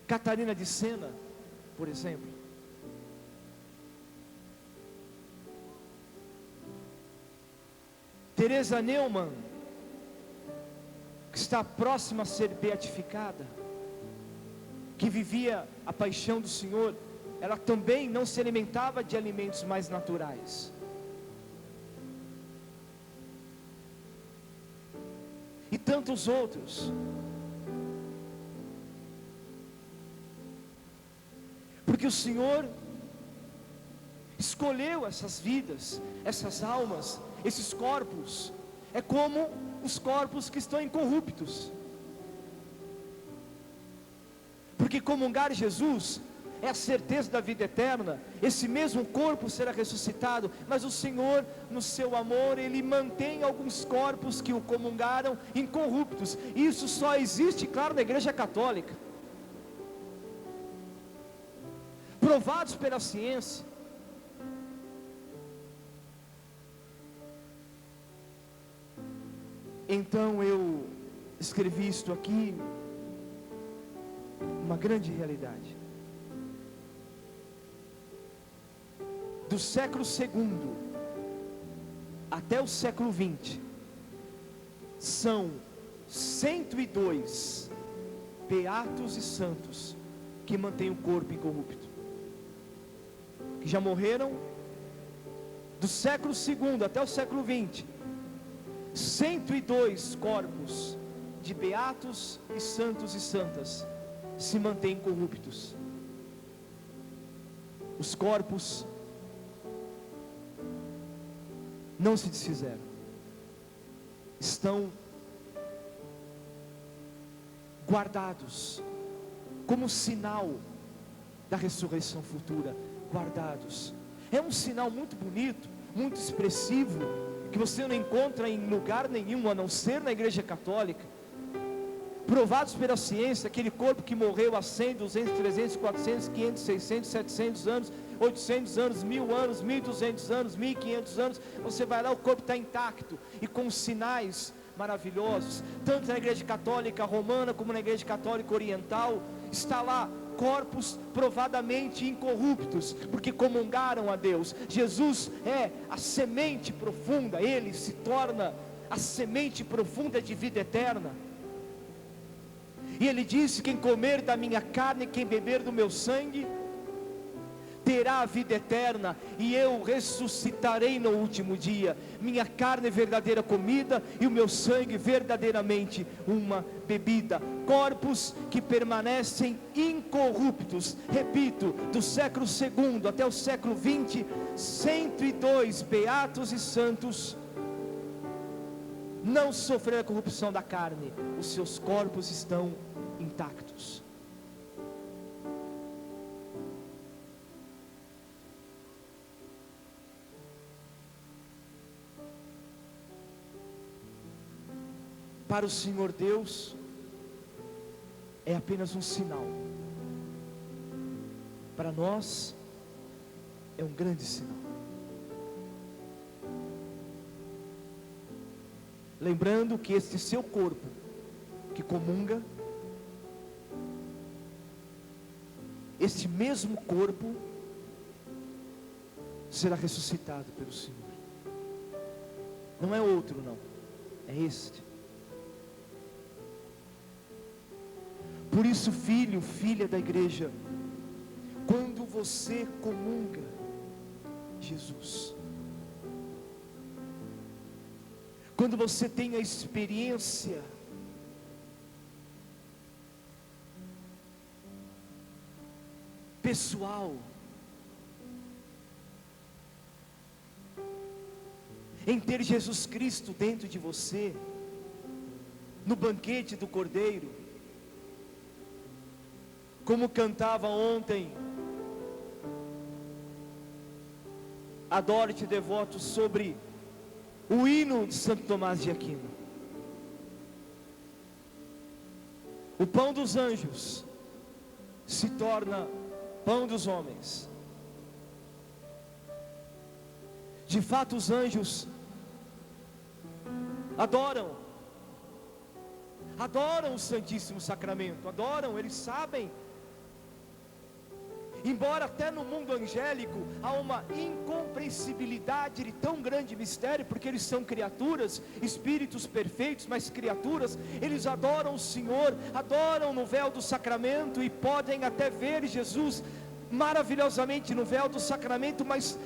Catarina de Sena, por exemplo. Teresa Neumann, que está próxima a ser beatificada, que vivia a paixão do Senhor, ela também não se alimentava de alimentos mais naturais. E tantos outros. Porque o Senhor escolheu essas vidas, essas almas, esses corpos. É como os corpos que estão incorruptos. Porque comungar Jesus é a certeza da vida eterna. Esse mesmo corpo será ressuscitado, mas o Senhor, no seu amor, Ele mantém alguns corpos que o comungaram incorruptos. Isso só existe, claro, na Igreja Católica, provados pela ciência. Então eu escrevi isto aqui, uma grande realidade. Do século II até o século XX, são 102 beatos e santos que mantêm o corpo incorrupto, que já morreram. Do século II até o século XX, 102 corpos de beatos e santos e santas se mantêm incorruptos. Os corpos não se desfizeram, estão guardados como sinal da ressurreição futura. Guardados, é um sinal muito bonito, muito expressivo, que você não encontra em lugar nenhum a não ser na Igreja Católica. Provados pela ciência, aquele corpo que morreu há 100, 200, 300, 400, 500, 600, 700 anos, 800 anos, 1000 anos, 1200 anos, 1500 anos, você vai lá, o corpo está intacto e com sinais maravilhosos. Tanto na Igreja Católica Romana como na Igreja Católica Oriental, está lá corpos provadamente incorruptos, porque comungaram a Deus. Jesus é a semente profunda, Ele se torna a semente profunda de vida eterna. E Ele disse: quem comer da minha carne, quem beber do meu sangue, terá a vida eterna, e eu ressuscitarei no último dia. Minha carne é verdadeira comida, e o meu sangue verdadeiramente uma bebida. Corpos que permanecem incorruptos. Repito, do século II até o século XX, 102 beatos e santos não sofreram a corrupção da carne, os seus corpos estão intactos. Para o Senhor Deus é apenas um sinal, para nós é um grande sinal. Lembrando que este seu corpo que comunga, este mesmo corpo será ressuscitado pelo Senhor. Não é outro, não, é este. Por isso, filho, filha da igreja, quando você comunga Jesus, quando você tem a experiência pessoal em ter Jesus Cristo dentro de você, no banquete do Cordeiro, como cantava ontem Adoro-te Devoto sobre o hino de Santo Tomás de Aquino. O pão dos anjos se torna pão dos homens. De fato, os anjos adoram o Santíssimo Sacramento, adoram, eles sabem embora até no mundo angélico há uma incompreensibilidade de tão grande mistério, porque eles são criaturas, espíritos perfeitos, mas criaturas, eles adoram o Senhor, adoram no véu do sacramento, e podem até ver Jesus maravilhosamente no véu do sacramento, mas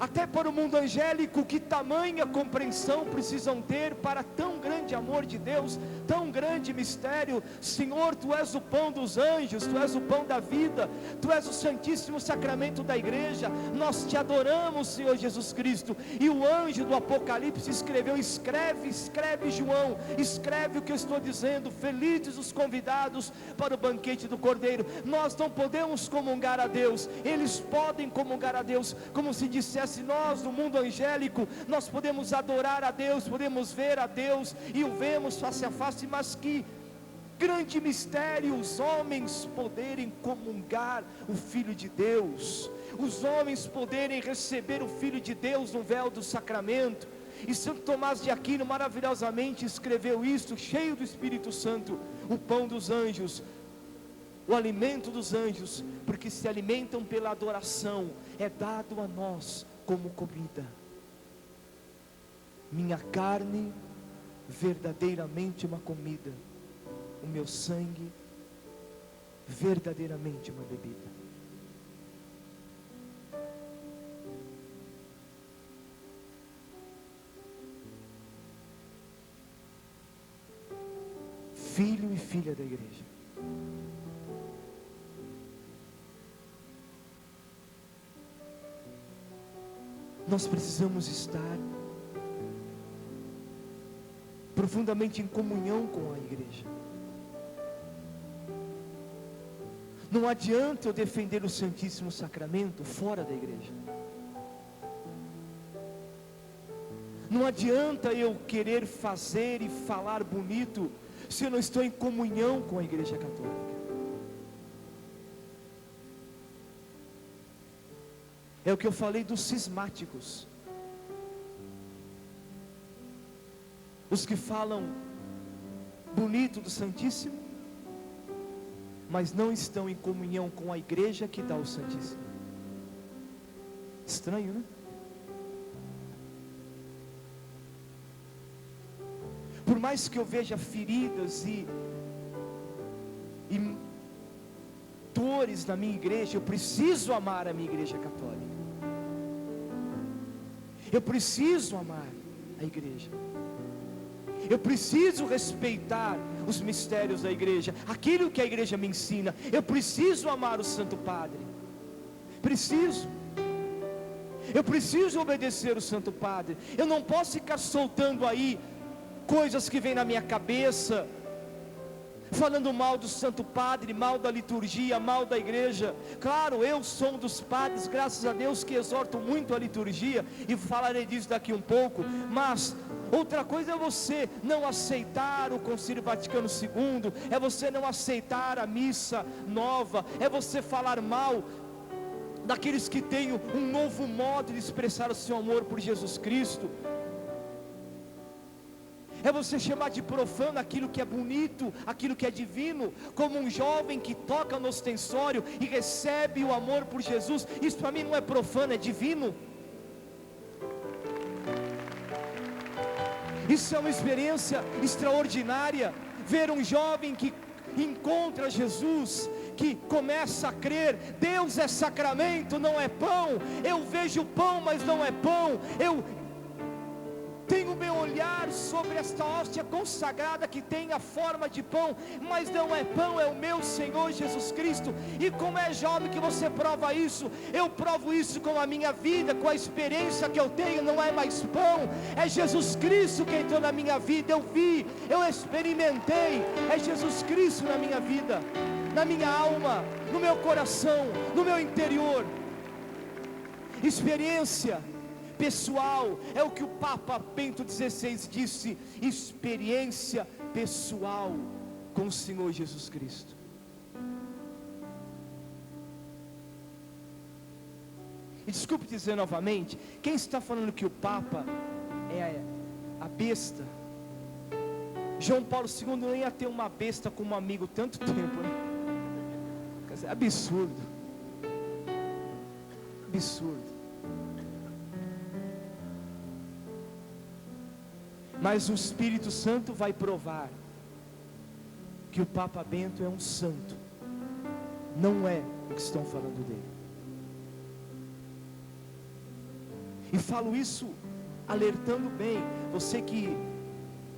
até para o mundo angélico, que tamanha compreensão precisam ter para tão grande amor de Deus, tão grande mistério? Senhor, Tu és o pão dos anjos, Tu és o pão da vida, Tu és o santíssimo sacramento da igreja, nós Te adoramos, Senhor Jesus Cristo. E o anjo do Apocalipse escreveu: escreve, escreve, João, escreve o que eu estou dizendo, felizes os convidados para o banquete do Cordeiro. Nós não podemos comungar a Deus, eles podem comungar a Deus, como se dissesse: nós no mundo angélico, nós podemos adorar a Deus, podemos ver a Deus, e o vemos face a face, mas que grande mistério, os homens poderem comungar o Filho de Deus, os homens poderem receber o Filho de Deus no véu do sacramento. E Santo Tomás de Aquino maravilhosamente escreveu isto, cheio do Espírito Santo: o pão dos anjos, o alimento dos anjos, porque se alimentam pela adoração, é dado a nós como comida. Minha carne verdadeiramente uma comida, o meu sangue verdadeiramente uma bebida. Filho e filha da igreja, nós precisamos estar profundamente em comunhão com a igreja. Não adianta eu defender o Santíssimo Sacramento fora da igreja. Não adianta eu querer fazer e falar bonito se eu não estou em comunhão com a igreja católica. É o que eu falei dos cismáticos, os que falam bonito do Santíssimo, mas não estão em comunhão com a igreja que dá o Santíssimo. Estranho, né? Por mais que eu veja feridas e dores na minha igreja, eu preciso amar a minha igreja católica. Eu preciso amar a igreja. Eu preciso respeitar os mistérios da igreja, aquilo que a igreja me ensina. Eu preciso amar o Santo Padre. Preciso. Eu preciso obedecer o Santo Padre. Eu não posso ficar soltando aí coisas que vêm na minha cabeça, falando mal do Santo Padre, mal da liturgia, mal da igreja. Claro, eu sou um dos padres, graças a Deus, que exorto muito a liturgia, e falarei disso daqui um pouco. Mas outra coisa é você não aceitar o Concílio Vaticano II, é você não aceitar a missa nova, é você falar mal daqueles que têm um novo modo de expressar o seu amor por Jesus Cristo. É você chamar de profano aquilo que é bonito, aquilo que é divino, como um jovem que toca no ostensório e recebe o amor por Jesus. Isso para mim não é profano, é divino. Isso é uma experiência extraordinária, ver um jovem que encontra Jesus, que começa a crer: Deus é sacramento, não é pão. Eu vejo pão, mas não é pão. Eu tenho meu olhar sobre esta hóstia consagrada que tem a forma de pão, mas não é pão, é o meu Senhor Jesus Cristo. E como é jovem que você prova isso? Eu provo isso com a minha vida, com a experiência que eu tenho. Não é mais pão, é Jesus Cristo que entrou na minha vida. Eu vi, eu experimentei, é Jesus Cristo na minha vida, na minha alma, no meu coração, no meu interior. Experiência pessoal, é o que o Papa Bento XVI disse: experiência pessoal com o Senhor Jesus Cristo. E desculpe dizer novamente, quem está falando que o Papa é a besta? João Paulo II não ia ter uma besta como amigo tanto tempo, né? É absurdo. absurdo. Mas o Espírito Santo vai provar que o Papa Bento é um santo, não é o que estão falando dele. E falo isso alertando bem, você que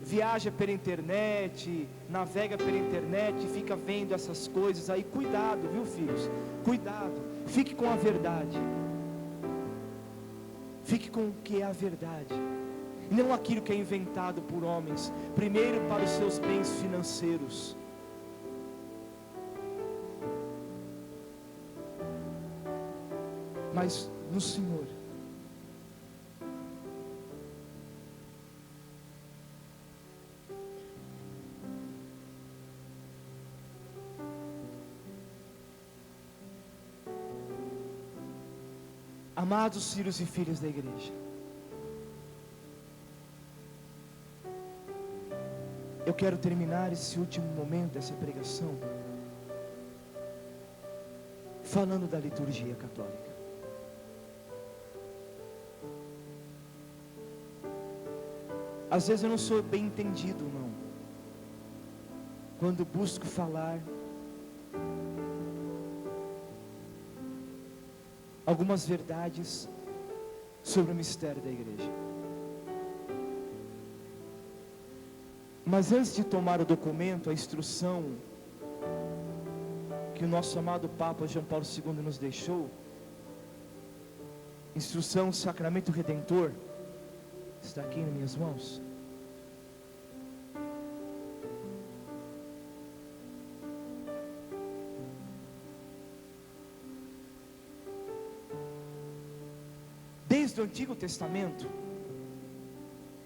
viaja pela internet, navega pela internet, fica vendo essas coisas aí, cuidado, viu, filhos? Cuidado, fique com a verdade. Fique com o que é a verdade, não aquilo que é inventado por homens, primeiro para os seus bens financeiros. Mas no Senhor. Amados filhos e filhas da igreja, eu quero terminar esse último momento dessa pregação falando da liturgia católica. Às vezes eu não sou bem entendido, não, quando busco falar algumas verdades sobre o mistério da igreja. Mas antes de tomar o documento, a instrução que o nosso amado Papa João Paulo II nos deixou, instrução do Sacramento Redentor, está aqui nas minhas mãos. Desde o Antigo Testamento,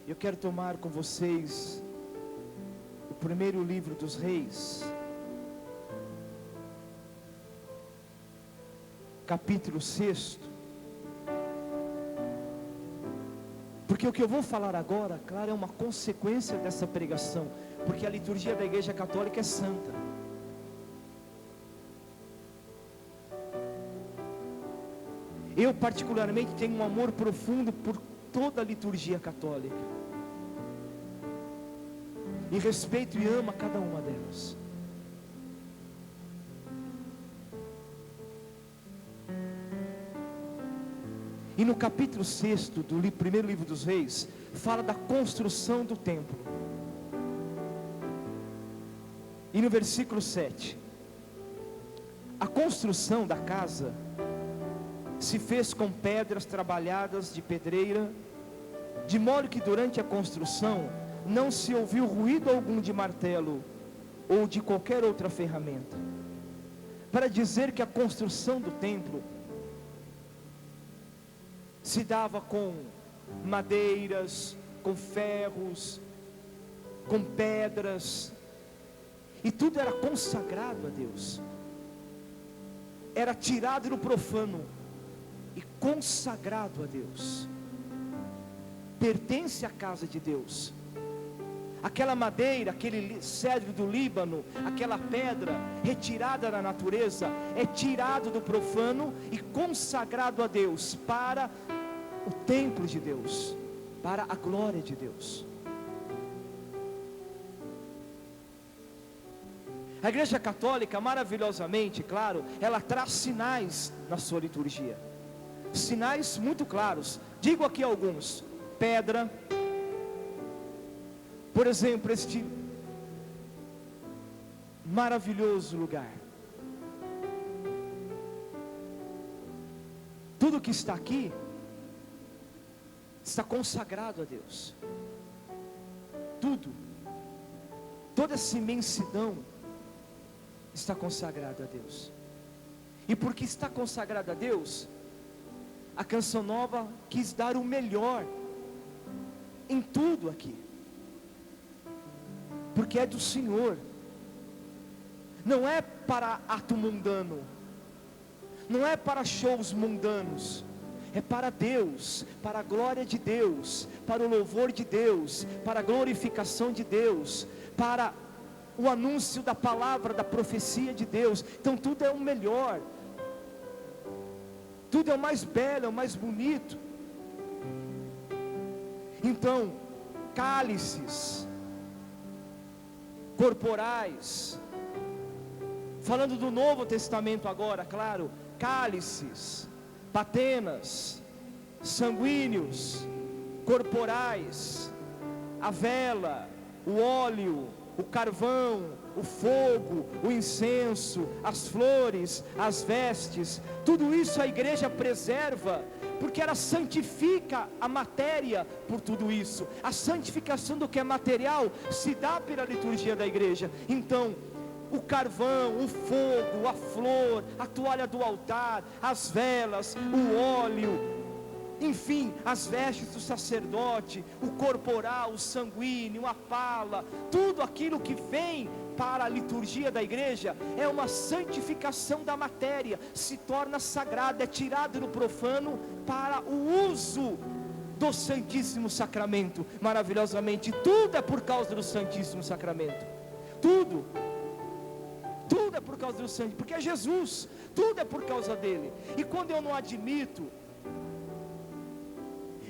eu quero tomar com vocês o primeiro livro dos Reis, capítulo 6, porque o que eu vou falar agora, claro, é uma consequência dessa pregação, porque a liturgia da Igreja Católica é santa. Eu particularmente tenho um amor profundo por toda a liturgia católica, e respeito e amo a cada uma delas. E no capítulo 6 do primeiro livro dos Reis, fala da construção do templo. E no versículo 7, a construção da casa se fez com pedras trabalhadas de pedreira, de modo que durante a construção não se ouviu ruído algum de martelo ou de qualquer outra ferramenta, para dizer que a construção do templo se dava com madeiras, com ferros, com pedras, e tudo era consagrado a Deus, era tirado do profano e consagrado a Deus, pertence à casa de Deus. Aquela madeira, aquele cedro do Líbano, aquela pedra retirada da natureza, é tirado do profano e consagrado a Deus, para o templo de Deus, para a glória de Deus. A Igreja Católica, maravilhosamente, claro, ela traz sinais na sua liturgia, sinais muito claros. Digo aqui alguns: pedra, por exemplo, este maravilhoso lugar. Tudo que está aqui está consagrado a Deus. Tudo, toda essa imensidão está consagrada a Deus. E porque está consagrada a Deus, a Canção Nova quis dar o melhor em tudo aqui, porque é do Senhor, não é para ato mundano, não é para shows mundanos, é para Deus, para a glória de Deus, para o louvor de Deus, para a glorificação de Deus, para o anúncio da palavra, da profecia de Deus. Então tudo é o melhor. tudo é o mais belo, é o mais bonito. Então, cálices corporais, falando do Novo Testamento agora, claro, cálices, patenas, sanguíneos, corporais, a vela, o óleo, o carvão, o fogo, o incenso, as flores, as vestes, tudo isso a igreja preserva, porque ela santifica a matéria por tudo isso. A santificação do que é material se dá pela liturgia da igreja. Então, o carvão, o fogo, a flor, a toalha do altar, as velas, o óleo, enfim, as vestes do sacerdote, o corporal, o sanguíneo, a pala, tudo aquilo que vem para a liturgia da igreja é uma santificação da matéria, se torna sagrado, é tirado do profano para o uso do Santíssimo Sacramento. Maravilhosamente, tudo é por causa do Santíssimo Sacramento, tudo é por causa do sangue, porque é Jesus, tudo é por causa dele. E quando eu não admito,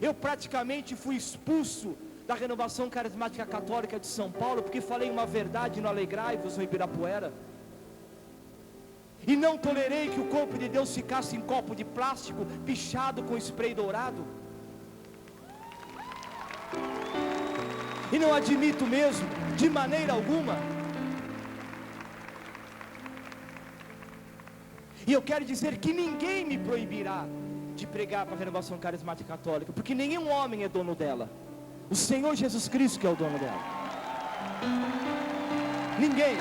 eu praticamente fui expulso da Renovação Carismática Católica de São Paulo, porque falei uma verdade no Alegrai-vos, no Ibirapuera, e não tolerei que o corpo de Deus ficasse em copo de plástico, pichado com spray dourado, e não admito mesmo, de maneira alguma. E eu quero dizer que ninguém me proibirá de pregar para a Renovação Carismática Católica, porque nenhum homem é dono dela, o Senhor Jesus Cristo que é o dono dela. Ninguém,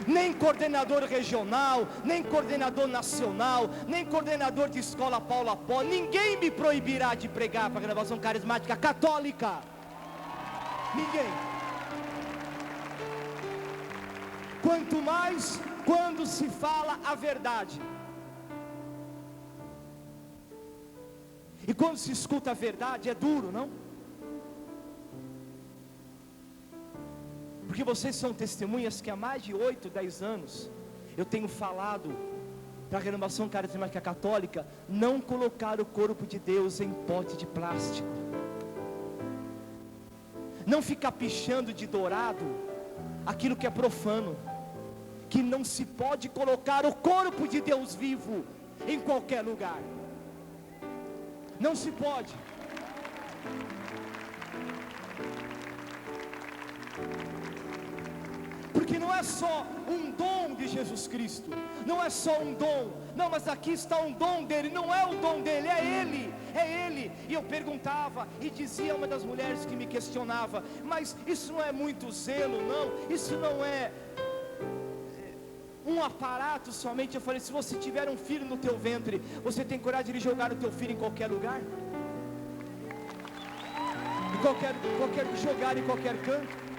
nem coordenador regional, nem coordenador nacional, nem coordenador de escola Paulo Apó, ninguém me proibirá de pregar para a Renovação Carismática Católica. Ninguém. Quanto mais quando se fala a verdade. E quando se escuta a verdade é duro, não? Porque vocês são testemunhas que há mais de 8, 10 anos eu tenho falado para a Renovação Carismática Católica não colocar o corpo de Deus em pote de plástico, não ficar pichando de dourado aquilo que é profano, que não se pode colocar o corpo de Deus vivo em qualquer lugar, não se pode. Porque não é só um dom de Jesus Cristo, não é só um dom, não, mas aqui está um dom dele, não é o dom dele, é ele. E eu perguntava e dizia a uma das mulheres que me questionava, mas isso não é muito zelo, não, isso não é um aparato somente. Eu falei, se você tiver um filho no teu ventre, você tem coragem de jogar o teu filho em qualquer lugar? Jogar em qualquer canto?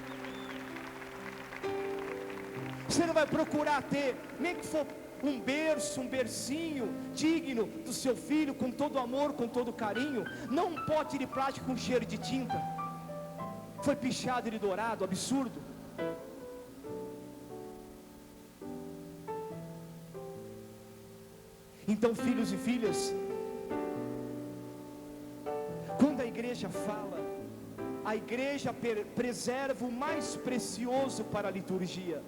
Você não vai procurar ter, nem que for um berço, um bercinho digno do seu filho, com todo amor, com todo carinho, não um pote de plástico com cheiro de tinta, foi pichado de dourado, absurdo. Então, filhos e filhas, quando a igreja fala, a igreja preserva o mais precioso para a liturgia.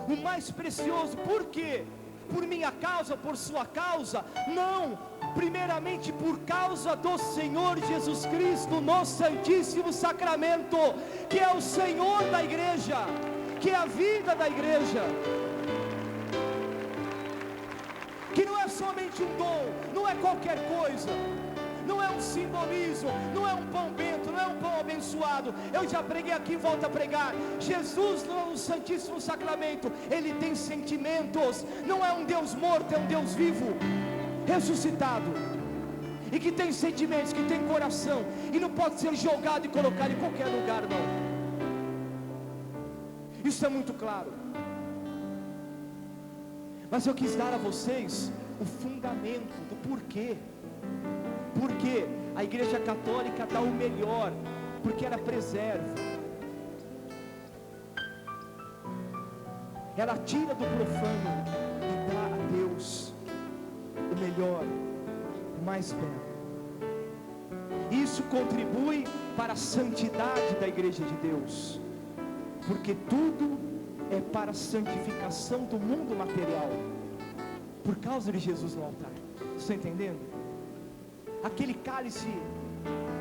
O mais precioso, por quê? Por minha causa, por sua causa? Não, primeiramente por causa do Senhor Jesus Cristo no Santíssimo Sacramento, que é o Senhor da igreja, que é a vida da igreja, que não é somente um dom, não é qualquer coisa, não é um simbolismo, não é um pão bento, não é um pão abençoado. Eu já preguei aqui, volto a pregar. Jesus no Santíssimo Sacramento, ele tem sentimentos, não é um Deus morto, é um Deus vivo, ressuscitado, e que tem sentimentos, que tem coração, e não pode ser jogado e colocado em qualquer lugar, não. Isso é muito claro. Mas eu quis dar a vocês o fundamento do porquê. Porque a igreja católica dá o melhor, porque ela preserva, ela tira do profano e dá Deus o melhor, o mais belo. Isso contribui para a santidade da igreja de Deus, porque tudo é para a santificação do mundo material, por causa de Jesus no altar. Você está entendendo? Aquele cálice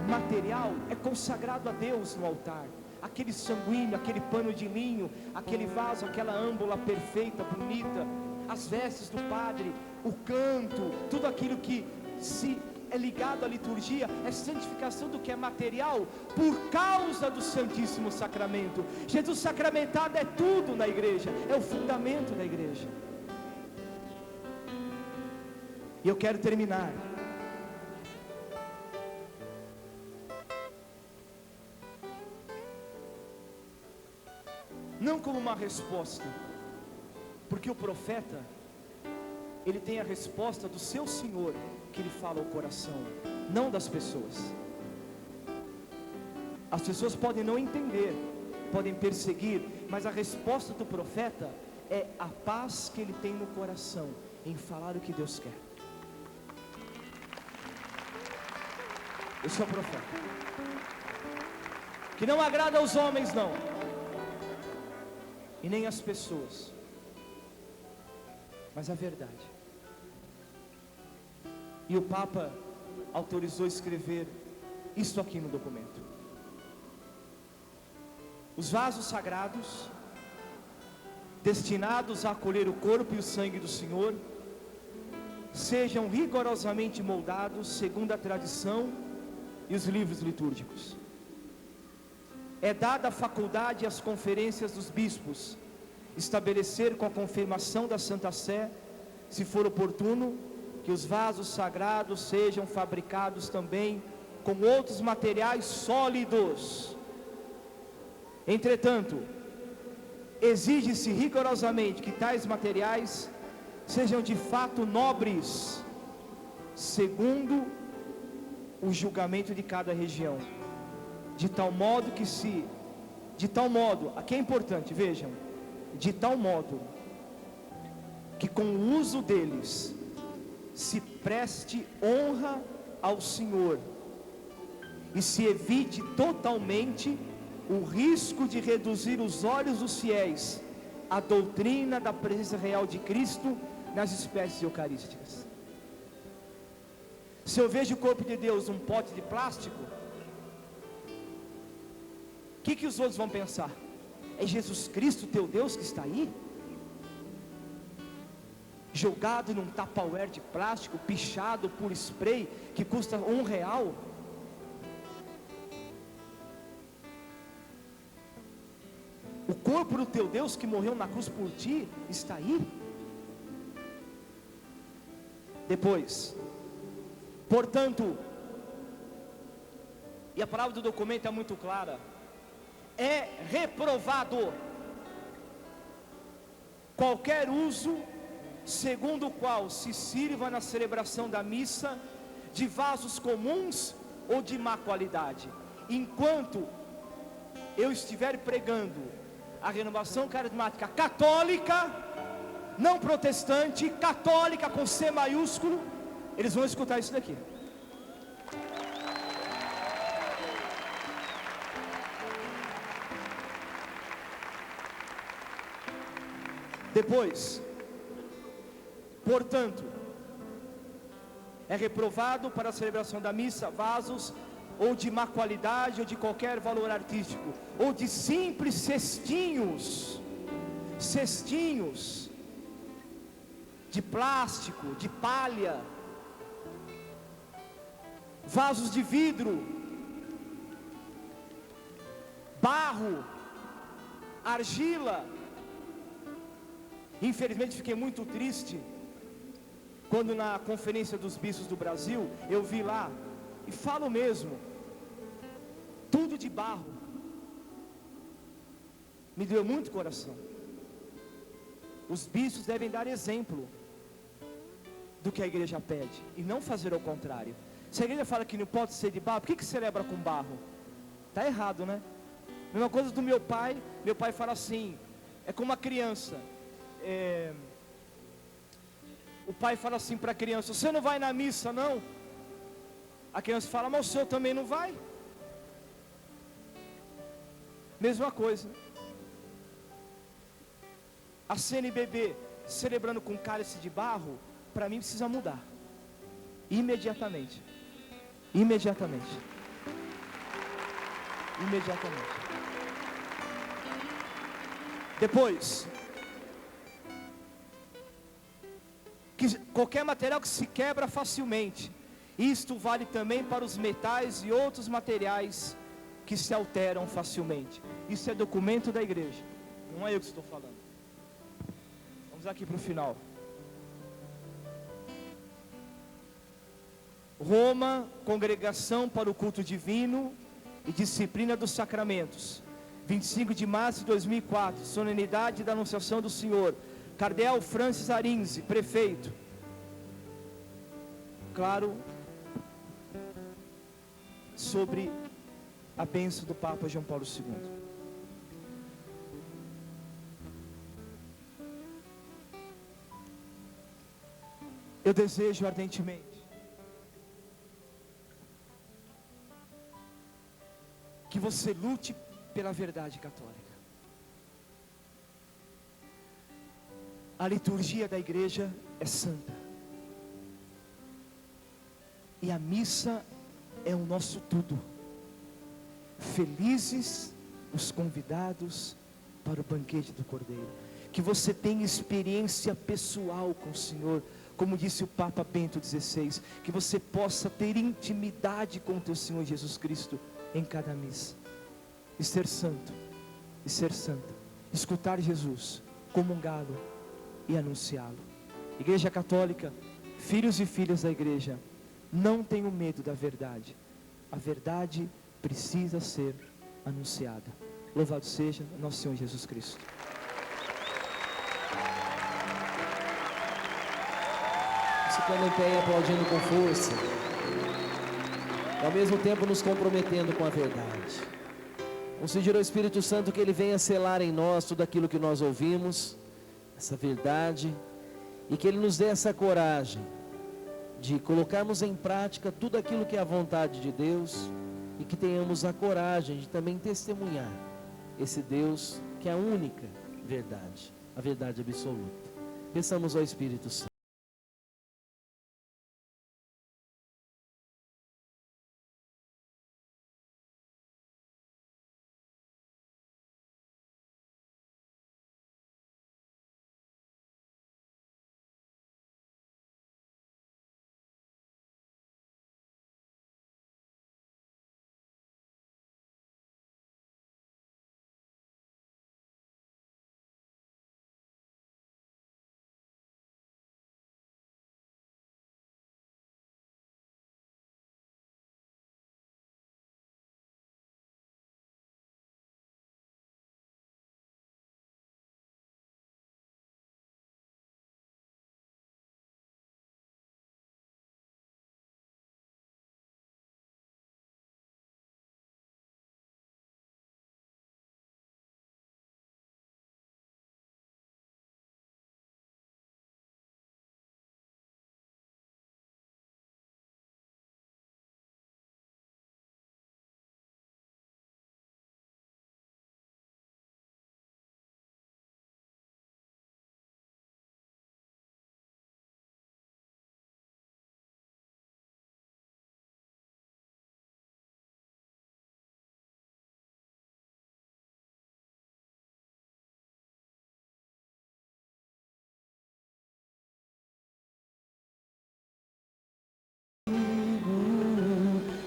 material é consagrado a Deus no altar. Aquele sanguíneo, aquele pano de linho, aquele vaso, aquela âmbula perfeita, bonita, as vestes do padre, o canto, tudo aquilo que se é ligado à liturgia, é santificação do que é material, por causa do Santíssimo Sacramento. Jesus sacramentado é tudo na igreja, é o fundamento da igreja. E eu quero terminar não como uma resposta, porque o profeta, ele tem a resposta do seu Senhor, que ele fala ao coração, não das pessoas. As pessoas podem não entender, podem perseguir, mas a resposta do profeta é a paz que ele tem no coração, em falar o que Deus quer. Eu sou profeta, que não agrada aos homens, não, e nem às pessoas, mas a verdade. E o Papa autorizou escrever isso aqui no documento: os vasos sagrados, destinados a acolher o corpo e o sangue do Senhor, sejam rigorosamente moldados segundo a tradição e os livros litúrgicos. É dada a faculdade às conferências dos bispos estabelecer com a confirmação da Santa Sé, se for oportuno, que os vasos sagrados sejam fabricados também com outros materiais sólidos. Entretanto, exige-se rigorosamente que tais materiais sejam de fato nobres, segundo o julgamento de cada região, de tal modo, aqui é importante, vejam, de tal modo que com o uso deles se preste honra ao Senhor e se evite totalmente o risco de reduzir os olhos dos fiéis à doutrina da presença real de Cristo nas espécies eucarísticas. Se eu vejo o corpo de Deus num pote de plástico, o que os outros vão pensar? É Jesus Cristo teu Deus que está aí? Jogado num tupperware de plástico, pichado por spray, que custa R$1. O corpo do teu Deus que morreu na cruz por ti, está aí? Depois, portanto, e a palavra do documento é muito clara, é reprovado qualquer uso segundo o qual se sirva na celebração da missa de vasos comuns ou de má qualidade. Enquanto eu estiver pregando a renovação carismática católica, não protestante, católica com C maiúsculo, eles vão escutar isso daqui. Depois, portanto, é reprovado para a celebração da missa vasos ou de má qualidade, ou de qualquer valor artístico, ou de simples cestinhos de plástico, de palha, vasos de vidro, barro, argila. Infelizmente fiquei muito triste quando na conferência dos bispos do Brasil eu vi lá, e falo mesmo, tudo de barro. Me doeu muito o coração. Os bispos devem dar exemplo do que a igreja pede e não fazer ao contrário. Se a igreja fala que não pode ser de barro, por que celebra com barro? Está errado, né? Mesma coisa do meu pai fala assim, é como uma criança, O pai fala assim para a criança: você não vai na missa não? A criança fala: mas o senhor também não vai? Mesma coisa. A CNBB celebrando com cálice de barro, para mim precisa mudar. Imediatamente. Imediatamente. Imediatamente. Depois, que qualquer material que se quebra facilmente, isto vale também para os metais e outros materiais que se alteram facilmente. Isso é documento da igreja, não é eu que estou falando. Vamos aqui para o final. Roma, Congregação para o Culto Divino e Disciplina dos Sacramentos, 25 de março de 2004, solenidade da Anunciação do Senhor, Cardeal Francis Arinze, prefeito. Claro, sobre a bênção do Papa João Paulo II. Eu desejo ardentemente que você lute pela verdade católica. A liturgia da igreja é santa, e a missa é o nosso tudo. Felizes os convidados para o banquete do Cordeiro. Que você tenha experiência pessoal com o Senhor, como disse o Papa Bento XVI, que você possa ter intimidade com o teu Senhor Jesus Cristo em cada missa, e ser santo, e ser santa, escutar Jesus, comungá-lo e anunciá-lo. Igreja Católica, filhos e filhas da igreja, não tenham medo da verdade. A verdade precisa ser anunciada. Louvado seja nosso Senhor Jesus Cristo. Ficando em pé e aplaudindo com força, e ao mesmo tempo nos comprometendo com a verdade. Vamos pedir ao Espírito Santo que Ele venha selar em nós tudo aquilo que nós ouvimos, essa verdade, e que Ele nos dê essa coragem de colocarmos em prática tudo aquilo que é a vontade de Deus, e que tenhamos a coragem de também testemunhar esse Deus que é a única verdade, a verdade absoluta. Peçamos ao Espírito Santo.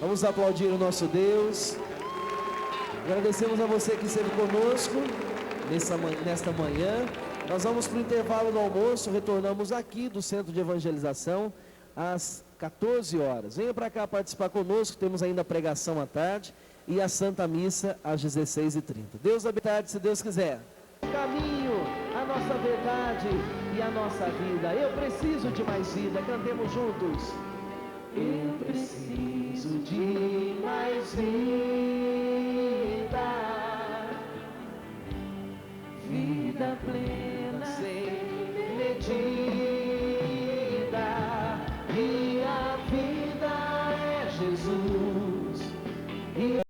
Vamos aplaudir o nosso Deus. Agradecemos a você que esteve conosco nesta manhã. Nós vamos para o intervalo do almoço. Retornamos aqui do Centro de Evangelização às 14 horas. Venha para cá participar conosco. Temos ainda a pregação à tarde e a Santa Missa às 16h30. Deus abençoe, se Deus quiser. O caminho, a nossa verdade e a nossa vida. Eu preciso de mais vida. Cantemos juntos. Eu preciso de mais vida, vida plena, sem medida. Minha vida é Jesus, e